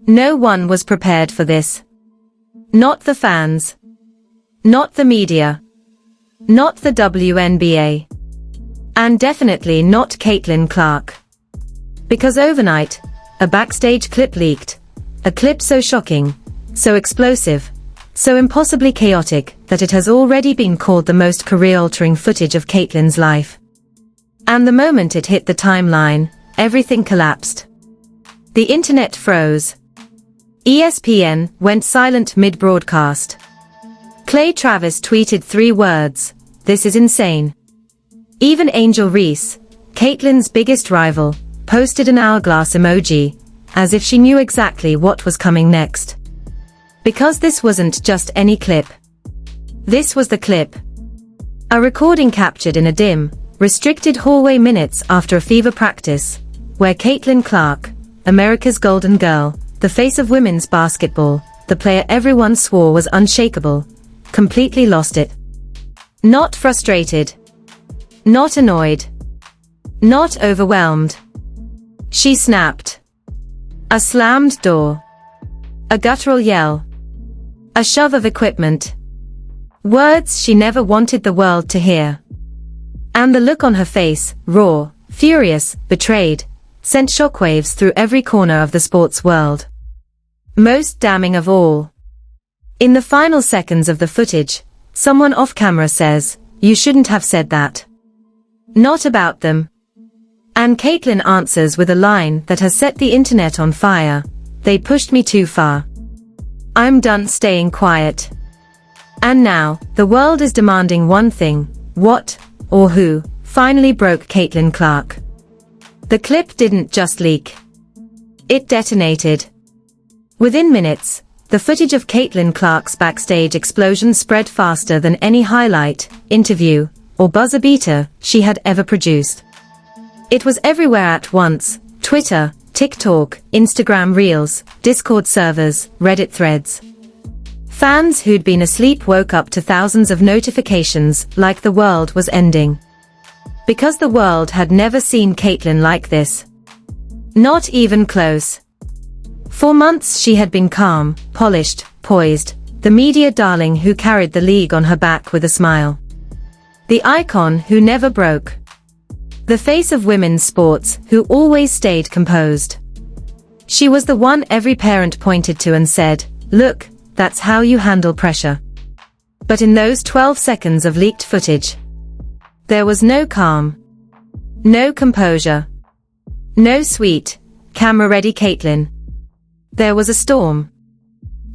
No one was prepared for this. Not the fans. Not the media. Not the WNBA. And definitely not Caitlin Clark. Because overnight, a backstage clip leaked. A clip so shocking, so explosive, so impossibly chaotic that it has already been called the most career-altering footage of Caitlin's life. And the moment it hit the timeline, everything collapsed. The internet froze. ESPN went silent mid-broadcast. Clay Travis tweeted 3 words, "This is insane." Even Angel Reese, Caitlin's biggest rival, posted an hourglass emoji, as if she knew exactly what was coming next. Because this wasn't just any clip. This was the clip. A recording captured in a dim, restricted hallway minutes after a fever practice, where Caitlin Clark, America's golden girl, the face of women's basketball, the player everyone swore was unshakable, completely lost it. Not frustrated. Not annoyed. Not overwhelmed. She snapped. A slammed door. A guttural yell. A shove of equipment. Words she never wanted the world to hear. And the look on her face, raw, furious, betrayed, sent shockwaves through every corner of the sports world. Most damning of all. In the final seconds of the footage, someone off camera says, "You shouldn't have said that. Not about them." And Caitlin answers with a line that has set the internet on fire, "They pushed me too far. I'm done staying quiet." And now, the world is demanding one thing: what, or who, finally broke Caitlin Clark? The clip didn't just leak. It detonated. Within minutes, the footage of Caitlin Clark's backstage explosion spread faster than any highlight, interview, or buzzer beater she had ever produced. It was everywhere at once: Twitter, TikTok, Instagram Reels, Discord servers, Reddit threads. Fans who'd been asleep woke up to thousands of notifications like the world was ending. Because the world had never seen Caitlin like this. Not even close. For months she had been calm, polished, poised, the media darling who carried the league on her back with a smile. The icon who never broke. The face of women's sports who always stayed composed. She was the one every parent pointed to and said, "Look, that's how you handle pressure." But in those 12 seconds of leaked footage, there was no calm. No composure. No sweet, camera-ready Caitlin. There was a storm.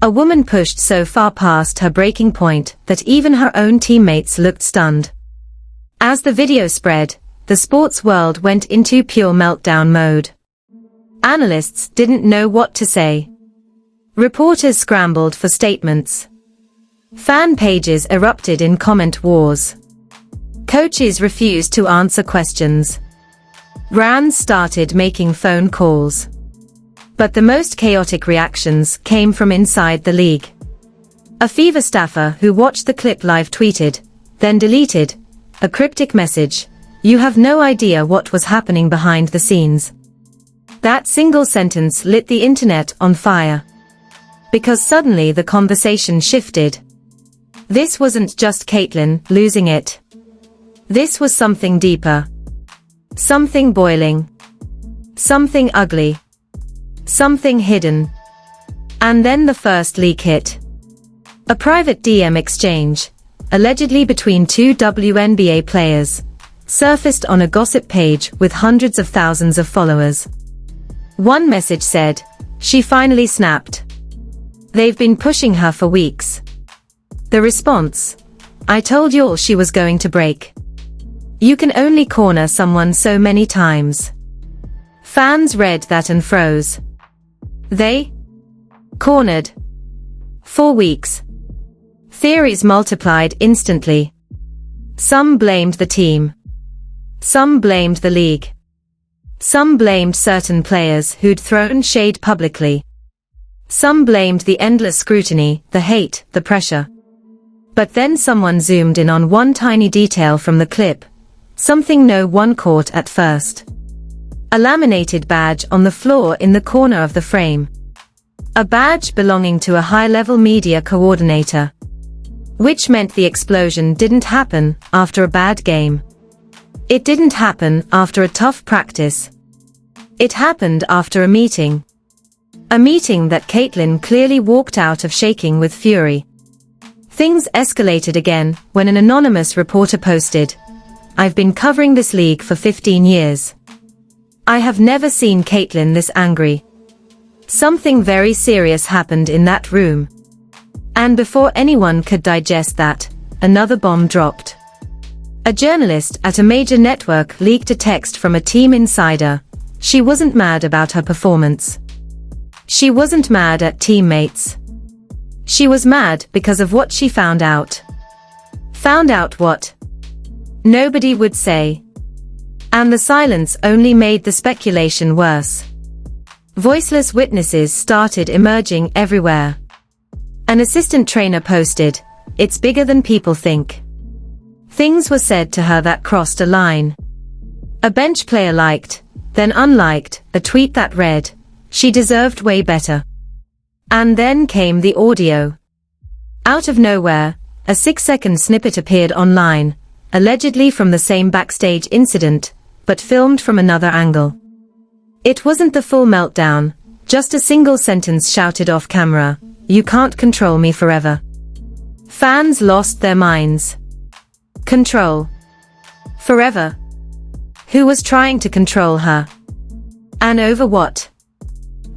A woman pushed so far past her breaking point that even her own teammates looked stunned. As the video spread, the sports world went into pure meltdown mode. Analysts didn't know what to say. Reporters scrambled for statements. Fan pages erupted in comment wars. Coaches refused to answer questions. Brands started making phone calls. But the most chaotic reactions came from inside the league. A Fever staffer who watched the clip live tweeted, then deleted, a cryptic message: "You have no idea what was happening behind the scenes." That single sentence lit the internet on fire. Because suddenly the conversation shifted. This wasn't just Caitlin losing it. This was something deeper. Something boiling. Something ugly. Something hidden. And then the first leak hit. A private DM exchange, allegedly between 2 WNBA players, surfaced on a gossip page with hundreds of thousands of followers. One message said, "She finally snapped. They've been pushing her for weeks." The response: "I told y'all she was going to break." You can only corner someone so many times. Fans read that and froze. They cornered. For weeks. Theories multiplied instantly. Some blamed the team. Some blamed the league. Some blamed certain players who'd thrown shade publicly. Some blamed the endless scrutiny, the hate, the pressure. But then someone zoomed in on one tiny detail from the clip. Something no one caught at first. A laminated badge on the floor in the corner of the frame. A badge belonging to a high-level media coordinator. Which meant the explosion didn't happen after a bad game. It didn't happen after a tough practice. It happened after a meeting. A meeting that Caitlin clearly walked out of shaking with fury. Things escalated again when an anonymous reporter posted, "I've been covering this league for 15 years. I have never seen Caitlin this angry. Something very serious happened in that room." And before anyone could digest that, another bomb dropped. A journalist at a major network leaked a text from a team insider. She wasn't mad about her performance. She wasn't mad at teammates. She was mad because of what she found out. Found out what? Nobody would say. And the silence only made the speculation worse. Voiceless witnesses started emerging everywhere. An assistant trainer posted, "It's bigger than people think." Things were said to her that crossed a line. A bench player liked, then unliked, a tweet that read, "She deserved way better." And then came the audio. Out of nowhere, a 6-second snippet appeared online, allegedly from the same backstage incident, but filmed from another angle. It wasn't the full meltdown, just a single sentence shouted off camera, "You can't control me forever." Fans lost their minds. Control. Forever. Who was trying to control her? And over what?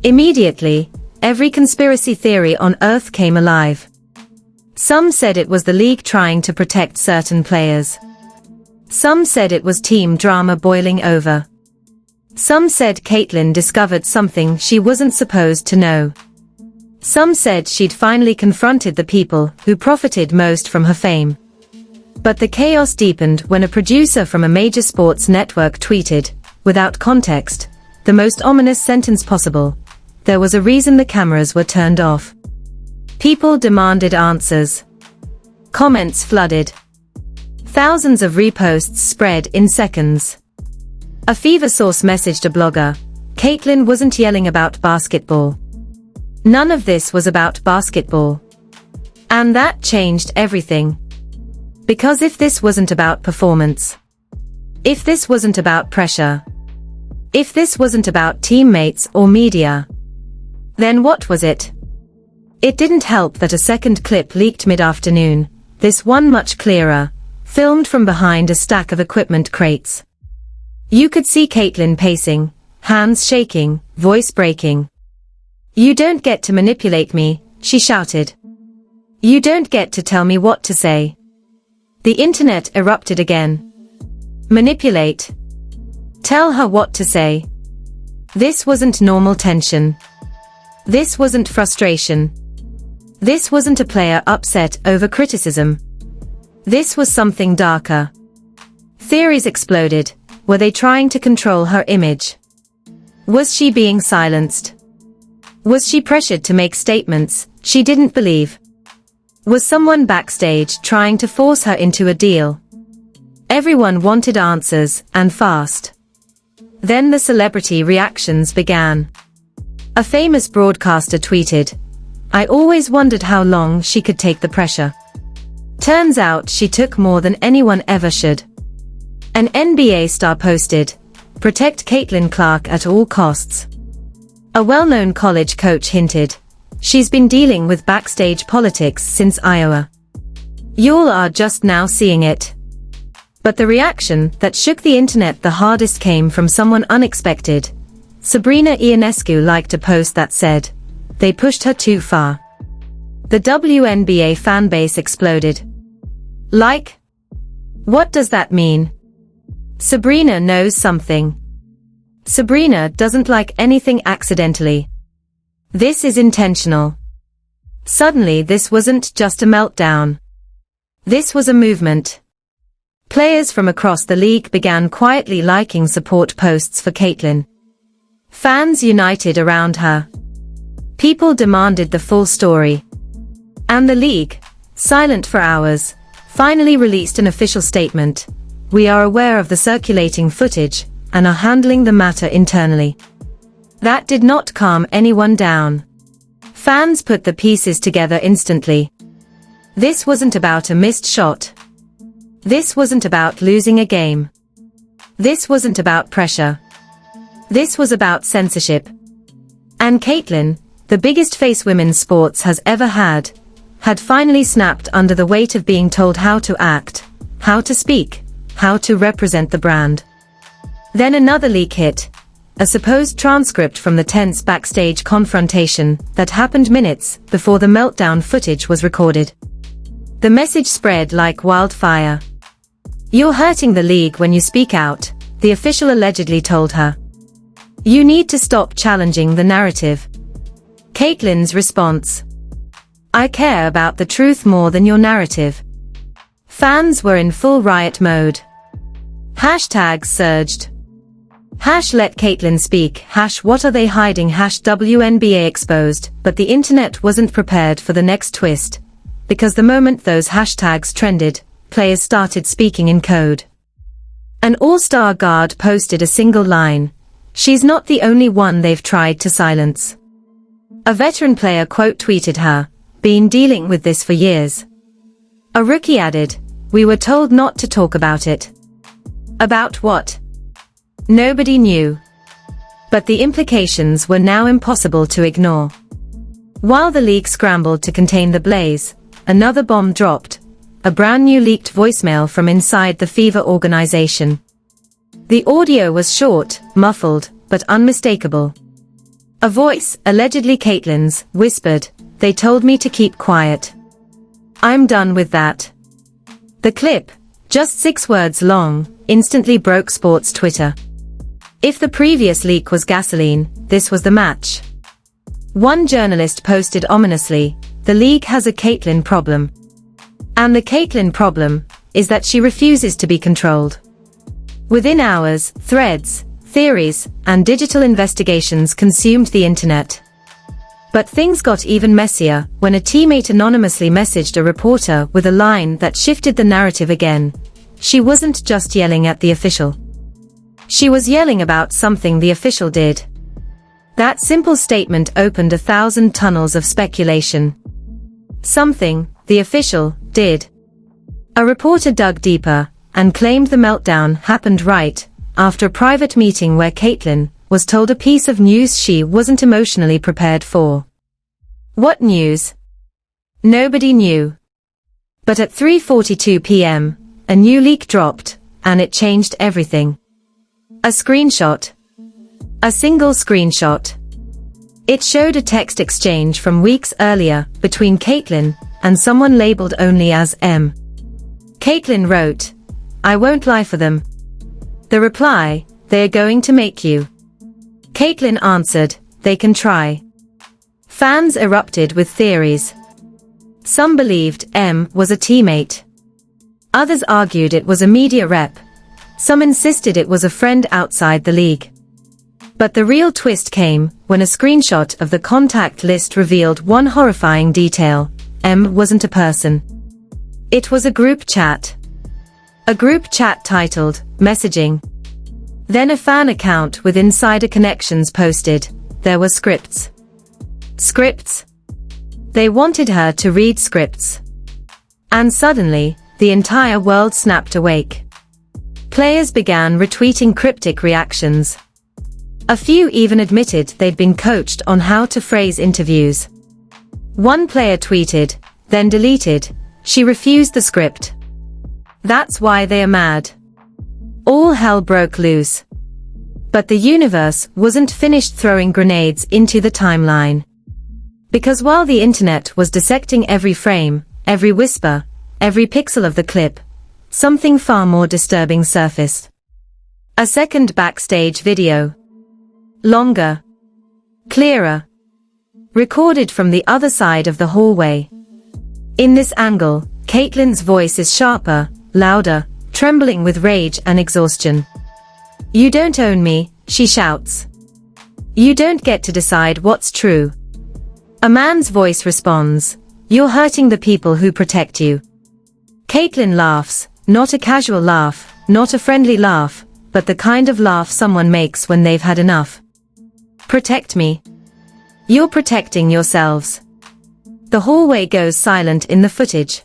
Immediately, every conspiracy theory on Earth came alive. Some said it was the league trying to protect certain players. Some said it was team drama boiling over. Some said Caitlin discovered something she wasn't supposed to know. Some said she'd finally confronted the people who profited most from her fame. But the chaos deepened when a producer from a major sports network tweeted, without context, the most ominous sentence possible, "There was a reason the cameras were turned off." People demanded answers. Comments flooded. Thousands of reposts spread in seconds. A Fever source messaged a blogger, "Caitlin wasn't yelling about basketball. None of this was about basketball." And that changed everything. Because if this wasn't about performance, if this wasn't about pressure, if this wasn't about teammates or media, then what was it? It didn't help that a second clip leaked mid-afternoon, this one much clearer, filmed from behind a stack of equipment crates. You could see Caitlin pacing, hands shaking, voice breaking. "You don't get to manipulate me," she shouted. "You don't get to tell me what to say." The internet erupted again. Manipulate. Tell her what to say. This wasn't normal tension. This wasn't frustration. This wasn't a player upset over criticism. This was something darker. Theories exploded. Were they trying to control her image? Was she being silenced? Was she pressured to make statements she didn't believe? Was someone backstage trying to force her into a deal? Everyone wanted answers, and fast. Then the celebrity reactions began. A famous broadcaster tweeted, "I always wondered how long she could take the pressure. Turns out she took more than anyone ever should." An NBA star posted, "Protect Caitlin Clark at all costs." A well-known college coach hinted, "She's been dealing with backstage politics since Iowa. Y'all are just now seeing it." But the reaction that shook the internet the hardest came from someone unexpected. Sabrina Ionescu liked a post that said, "They pushed her too far." The WNBA fanbase exploded. Like? What does that mean? Sabrina knows something. Sabrina doesn't like anything accidentally. This is intentional. Suddenly this wasn't just a meltdown. This was a movement. Players from across the league began quietly liking support posts for Caitlin. Fans united around her. People demanded the full story. And the league, silent for hours, finally released an official statement. "We are aware of the circulating footage, and are handling the matter internally." That did not calm anyone down. Fans put the pieces together instantly. This wasn't about a missed shot. This wasn't about losing a game. This wasn't about pressure. This was about censorship. And Caitlyn, the biggest face women's sports has ever had finally snapped under the weight of being told how to act, how to speak, how to represent the brand. Then another leak hit, a supposed transcript from the tense backstage confrontation that happened minutes before the meltdown footage was recorded. The message spread like wildfire. "You're hurting the league when you speak out," the official allegedly told her. "You need to stop challenging the narrative." Caitlyn's response: "I care about the truth more than your narrative." Fans were in full riot mode. Hashtags surged. #let Caitlyn speak, #what are they hiding, #WNBA exposed, but the internet wasn't prepared for the next twist. Because the moment those hashtags trended, players started speaking in code. An all-star guard posted a single line: "She's not the only one they've tried to silence." A veteran player quote tweeted her, "Been dealing with this for years." A rookie added, "We were told not to talk about it." About what? Nobody knew. But the implications were now impossible to ignore. While the league scrambled to contain the blaze, another bomb dropped, a brand new leaked voicemail from inside the Fever organization. The audio was short, muffled, but unmistakable. A voice, allegedly Caitlyn's, whispered, "They told me to keep quiet. I'm done with that." The clip, just 6 words long, instantly broke sports Twitter. If the previous leak was gasoline, this was the match. One journalist posted ominously, "The league has a Caitlyn problem. And the Caitlyn problem is that she refuses to be controlled." Within hours, threads, theories, and digital investigations consumed the internet. But things got even messier when a teammate anonymously messaged a reporter with a line that shifted the narrative again. She wasn't just yelling at the official. She was yelling about something the official did. That simple statement opened 1,000 tunnels of speculation. Something the official did. A reporter dug deeper and claimed the meltdown happened right after a private meeting where Caitlyn was told a piece of news she wasn't emotionally prepared for. What news? Nobody knew. But at 3:42 p.m., a new leak dropped, and it changed everything. A screenshot. A single screenshot. It showed a text exchange from weeks earlier between Caitlyn and someone labeled only as M. Caitlyn wrote, "I won't lie for them." The reply, "They're going to make you." Caitlyn answered, "They can try." Fans erupted with theories. Some believed M was a teammate. Others argued it was a media rep. Some insisted it was a friend outside the league. But the real twist came when a screenshot of the contact list revealed one horrifying detail: M wasn't a person. It was a group chat. A group chat titled, "Messaging." Then a fan account with insider connections posted, there were scripts. Scripts. They wanted her to read scripts. And suddenly, the entire world snapped awake. Players began retweeting cryptic reactions. A few even admitted they'd been coached on how to phrase interviews. One player tweeted, then deleted, "She refused the script. That's why they are mad." All hell broke loose. But the universe wasn't finished throwing grenades into the timeline. Because while the internet was dissecting every frame, every whisper, every pixel of the clip, something far more disturbing surfaced. A second backstage video. Longer. Clearer. Recorded from the other side of the hallway. In this angle, Caitlyn's voice is sharper, louder, trembling with rage and exhaustion. "You don't own me," she shouts. "You don't get to decide what's true." A man's voice responds, "You're hurting the people who protect you." Caitlyn laughs, not a casual laugh, not a friendly laugh, but the kind of laugh someone makes when they've had enough. "Protect me? You're protecting yourselves. The hallway goes silent in the footage.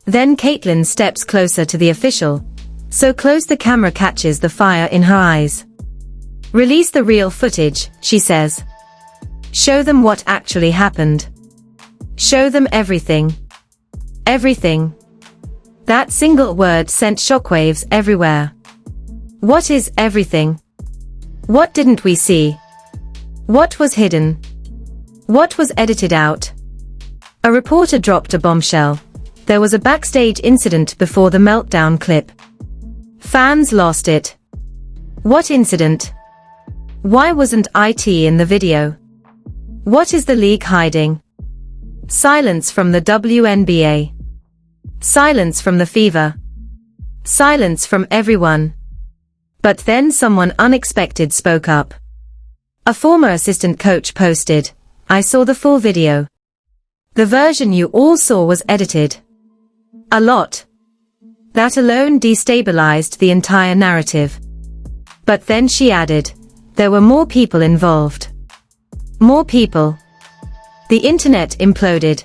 Then Caitlyn steps closer to the official, so close the camera catches the fire in her eyes. Release the real footage, she says. Show them what actually happened. Show them everything. Everything. That single word sent shockwaves everywhere. What is everything? What didn't we see? What was hidden? What was edited out? A reporter dropped a bombshell. There was a backstage incident before the meltdown clip. Fans lost it. What incident? Why wasn't it in the video? What is the league hiding? Silence from the WNBA. Silence from the Fever. Silence from everyone. But then someone unexpected spoke up. A former assistant coach posted, "I saw the full video. The version you all saw was edited. A lot." That alone destabilized the entire narrative. But then she added, there were more people involved. More people. The internet imploded.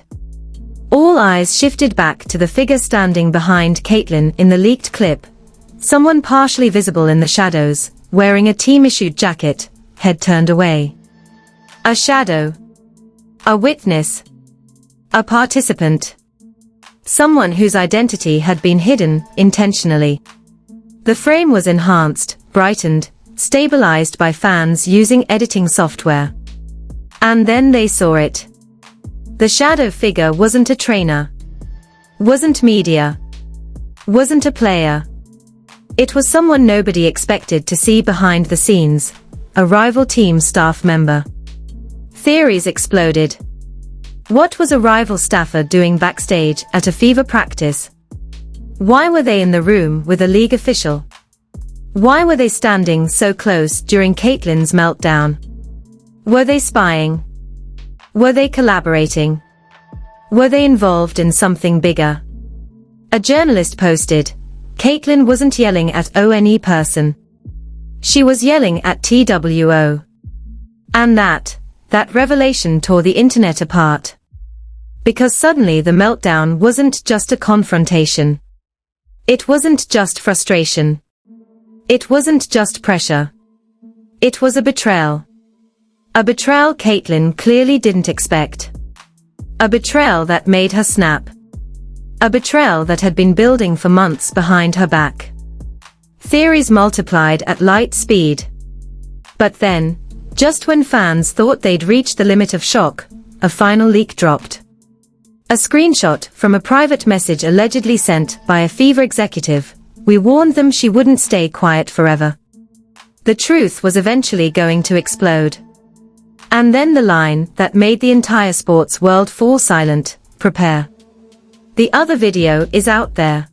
All eyes shifted back to the figure standing behind Caitlyn in the leaked clip. Someone partially visible in the shadows, wearing a team-issued jacket, head turned away. A shadow. A witness. A participant. Someone whose identity had been hidden intentionally. The frame was enhanced, brightened, stabilized by fans using editing software. And then they saw it. The shadow figure wasn't a trainer. Wasn't media. Wasn't a player. It was someone nobody expected to see behind the scenes, a rival team staff member. Theories exploded. What was a rival staffer doing backstage at a Fever practice? Why were they in the room with a league official? Why were they standing so close during Caitlyn's meltdown? Were they spying? Were they collaborating? Were they involved in something bigger? A journalist posted, Caitlyn wasn't yelling at ONE person. She was yelling at TWO. And that revelation tore the internet apart. Because suddenly the meltdown wasn't just a confrontation. It wasn't just frustration. It wasn't just pressure. It was a betrayal. A betrayal Caitlyn clearly didn't expect. A betrayal that made her snap. A betrayal that had been building for months behind her back. Theories multiplied at light speed. But then, just when fans thought they'd reached the limit of shock, a final leak dropped. A screenshot from a private message allegedly sent by a Fever executive. We warned them she wouldn't stay quiet forever. The truth was eventually going to explode. And then the line that made the entire sports world fall silent, prepare. The other video is out there.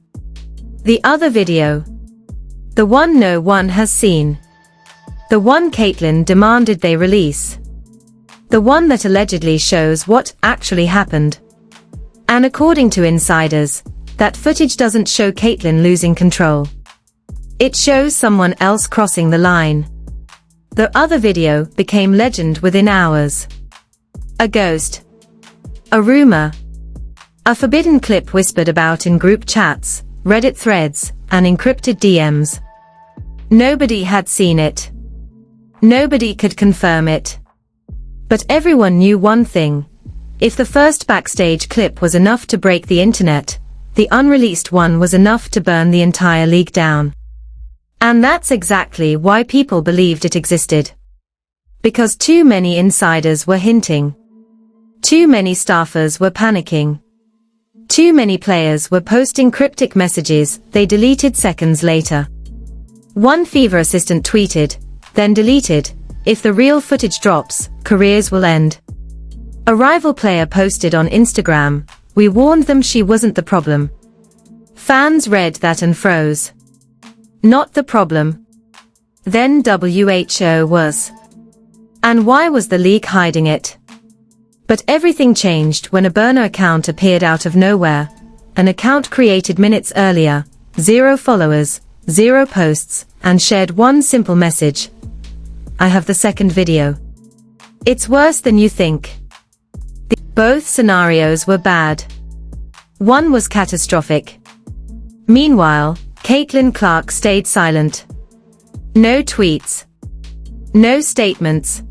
The other video. The one no one has seen. The one Caitlyn demanded they release. The one that allegedly shows what actually happened. And according to insiders, that footage doesn't show Caitlyn losing control. It shows someone else crossing the line. The other video became legend within hours. A ghost. A rumor. A forbidden clip whispered about in group chats, Reddit threads, and encrypted DMs. Nobody had seen it. Nobody could confirm it. But everyone knew one thing. If the first backstage clip was enough to break the internet, the unreleased one was enough to burn the entire league down. And that's exactly why people believed it existed. Because too many insiders were hinting. Too many staffers were panicking. Too many players were posting cryptic messages they deleted seconds later. One Fever assistant tweeted, then deleted, if the real footage drops, careers will end. A rival player posted on Instagram, we warned them she wasn't the problem. Fans read that and froze. Not the problem. Then WHO was. And why was the league hiding it? But everything changed when a burner account appeared out of nowhere. An account created minutes earlier, 0 followers, 0 posts, and shared one simple message. I have the second video. It's worse than you think. Both scenarios were bad. One was catastrophic. Meanwhile, Caitlin Clark stayed silent. No tweets. No statements.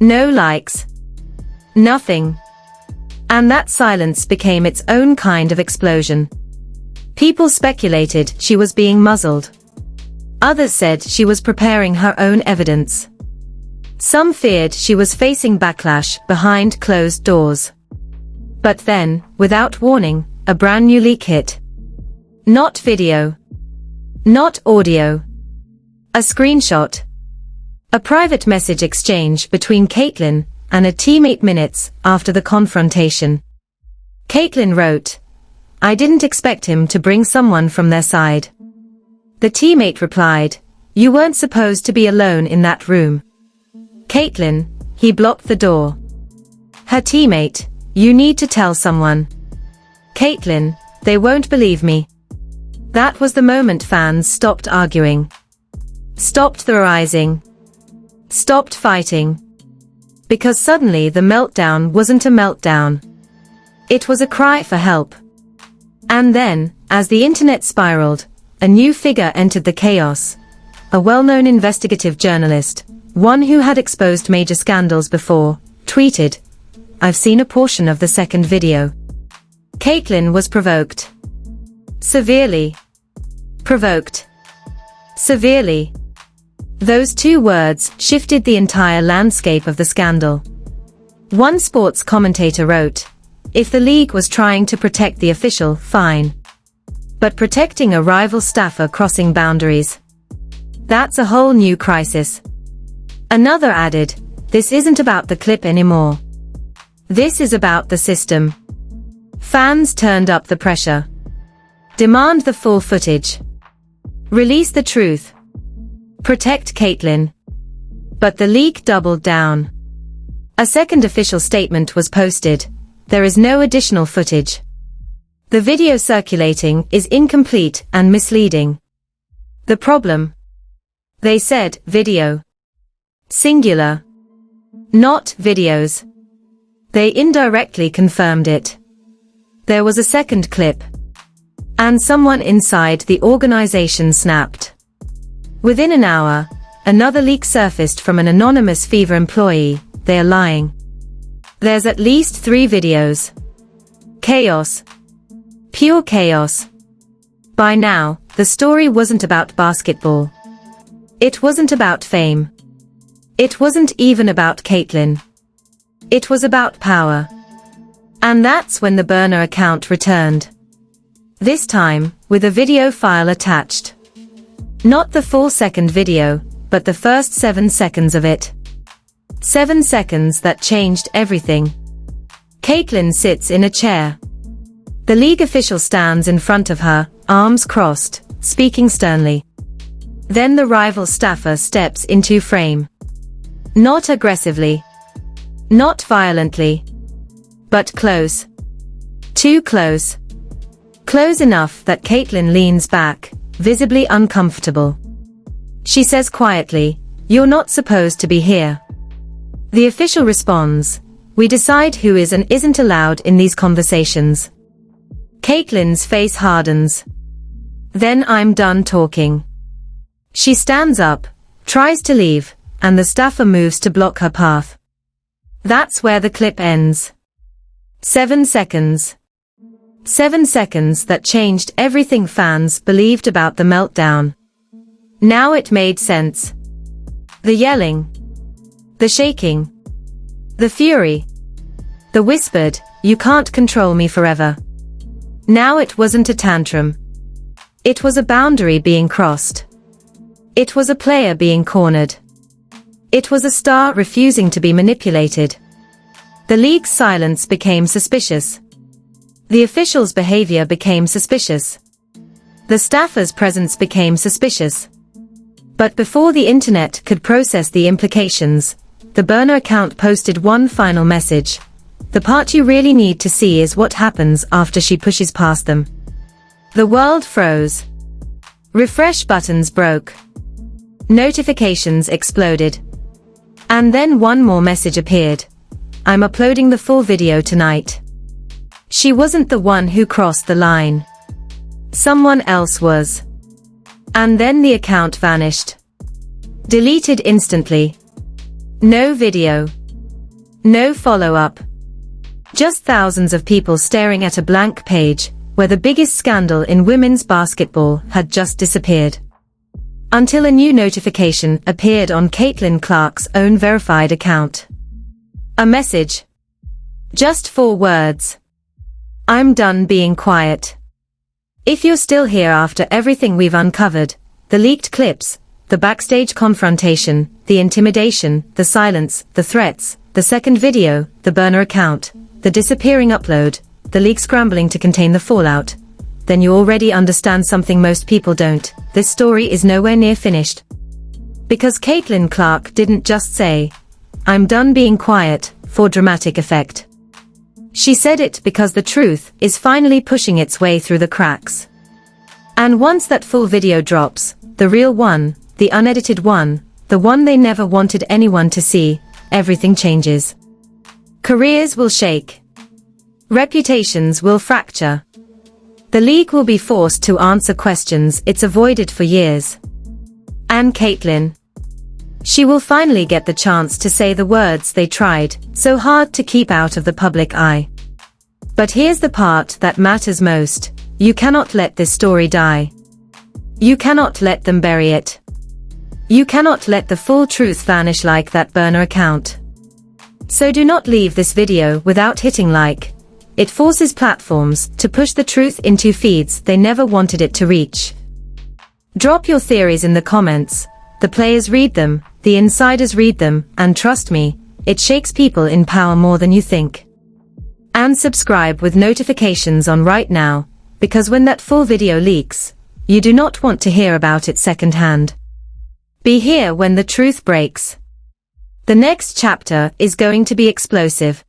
No likes. Nothing. And that silence became its own kind of explosion. People speculated she was being muzzled. Others said she was preparing her own evidence. Some feared she was facing backlash behind closed doors. But then, without warning, a brand new leak hit. Not video. Not audio. A screenshot. A private message exchange between Caitlin and a teammate minutes after the confrontation. Caitlin wrote, "I didn't expect him to bring someone from their side." The teammate replied, "You weren't supposed to be alone in that room." Caitlin, "He blocked the door." Her teammate, "You need to tell someone." Caitlin, "They won't believe me." That was the moment fans stopped arguing. Stopped theorizing. Stopped fighting. Because suddenly the meltdown wasn't a meltdown. It was a cry for help. And then, as the internet spiraled, a new figure entered the chaos. A well-known investigative journalist, one who had exposed major scandals before, tweeted, "I've seen a portion of the second video." Caitlin was provoked. Severely. Provoked. Severely. Those two words shifted the entire landscape of the scandal. One sports commentator wrote, "If the league was trying to protect the official, fine. But protecting a rival staffer crossing boundaries? That's a whole new crisis." Another added, "This isn't about the clip anymore. This is about the system." Fans turned up the pressure. Demand the full footage. Release the truth. Protect Caitlin. But the league doubled down. A second official statement was posted. There is no additional footage. The video circulating is incomplete and misleading. The problem? They said video. Singular. Not videos. They indirectly confirmed it. There was a second clip. And someone inside the organization snapped. Within an hour, another leak surfaced from an anonymous Fever employee. "They are lying. There's at least 3 videos." Chaos. Pure chaos. By now, the story wasn't about basketball. It wasn't about fame. It wasn't even about Caitlin. It was about power. And that's when the burner account returned. This time, with a video file attached. Not the full second video, but the first 7 seconds of it. 7 seconds that changed everything. Caitlin sits in a chair. The league official stands in front of her, arms crossed, speaking sternly. Then the rival staffer steps into frame. Not aggressively. Not violently. But close. Too close. Close enough that Caitlin leans back, visibly uncomfortable. She says quietly, "You're not supposed to be here." The official responds, "We decide who is and isn't allowed in these conversations." Caitlin's face hardens. "Then I'm done talking." She stands up, tries to leave, and the staffer moves to block her path. That's where the clip ends. 7 seconds. 7 seconds that changed everything fans believed about the meltdown. Now it made sense. The yelling. The shaking. The fury. The whispered, "You can't control me forever." Now it wasn't a tantrum. It was a boundary being crossed. It was a player being cornered. It was a star refusing to be manipulated. The league's silence became suspicious. The officials' behavior became suspicious. The staffer's presence became suspicious. But before the internet could process the implications, the burner account posted one final message. "The part you really need to see is what happens after she pushes past them." The world froze. Refresh buttons broke. Notifications exploded. And then one more message appeared. I'm uploading the full video tonight. She wasn't the one who crossed the line. Someone else was. And then the account vanished. Deleted instantly. No video. No follow-up. Just thousands of people staring at a blank page, where the biggest scandal in women's basketball had just disappeared. Until a new notification appeared on Caitlin Clark's own verified account. A message. Just 4 words. I'm done being quiet. If you're still here after everything we've uncovered, the leaked clips, the backstage confrontation, the intimidation, the silence, the threats, the second video, the burner account, the disappearing upload, the leak scrambling to contain the fallout, then you already understand something most people don't. This story is nowhere near finished. Because Caitlin Clark didn't just say, I'm done being quiet, for dramatic effect. She said it because the truth is finally pushing its way through the cracks. And once that full video drops, the real one, the unedited one, the one they never wanted anyone to see, everything changes. Careers will shake. Reputations will fracture. The league will be forced to answer questions it's avoided for years. And Caitlin. She will finally get the chance to say the words they tried so hard to keep out of the public eye. But here's the part that matters most. You cannot let this story die. You cannot let them bury it. You cannot let the full truth vanish like that burner account. So do not leave this video without hitting like. It forces platforms to push the truth into feeds they never wanted it to reach. Drop your theories in the comments. The players read them, the insiders read them, and trust me, it shakes people in power more than you think. And subscribe with notifications on right now, because when that full video leaks, you do not want to hear about it secondhand. Be here when the truth breaks. The next chapter is going to be explosive.